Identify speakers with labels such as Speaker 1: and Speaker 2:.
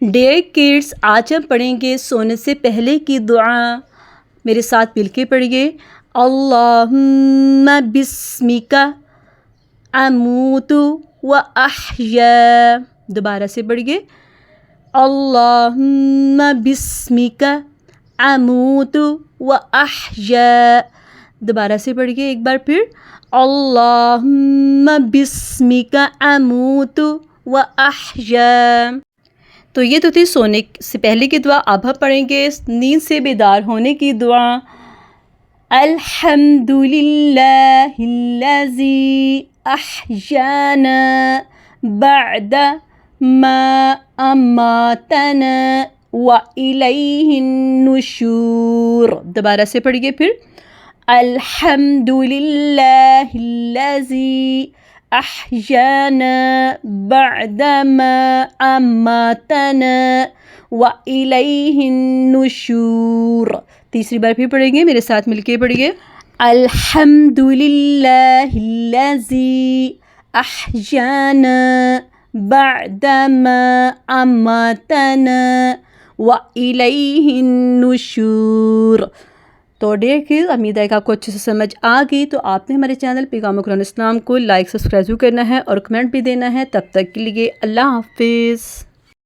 Speaker 1: Dear kids, آج ہم پڑھیں گے سونے سے پہلے کی دعا۔ میرے ساتھ مل کے پڑھیے، اللہم بسمک اموت و احیا۔ دوبارہ سے پڑھیے، اللہم بسمک اموت و احیا۔ دوبارہ سے پڑھیے ایک بار پھر، اللہم بسمک اموت و احیا۔ تو یہ تو تھی سونے سے پہلے کی دعا۔ اب ہم پڑھیں گے نیند سے بیدار ہونے کی دعا۔ الحمد للہ الذی احیانا بعد ما اماتنا والیہ النشور۔ دوبارہ سے پڑھیے پھر، الحمد للہ الذی احیانا بعد ما اماتنا والیہ النشور۔ تیسری بار پھر پڑھیں گے، میرے ساتھ مل کے پڑھیے، الحمد للہ الذی احیانا بعد ما اماتنا والیہ النشور۔ تو ڈیئر کڈز، امید ہے کہ آپ کو اچھے سے سمجھ آ گئی۔ تو آپ نے ہمارے چینل پیغام قرآن اسلام کو لائک سبسکرائب کرنا ہے اور کمنٹ بھی دینا ہے۔ تب تک کے لیے اللہ حافظ۔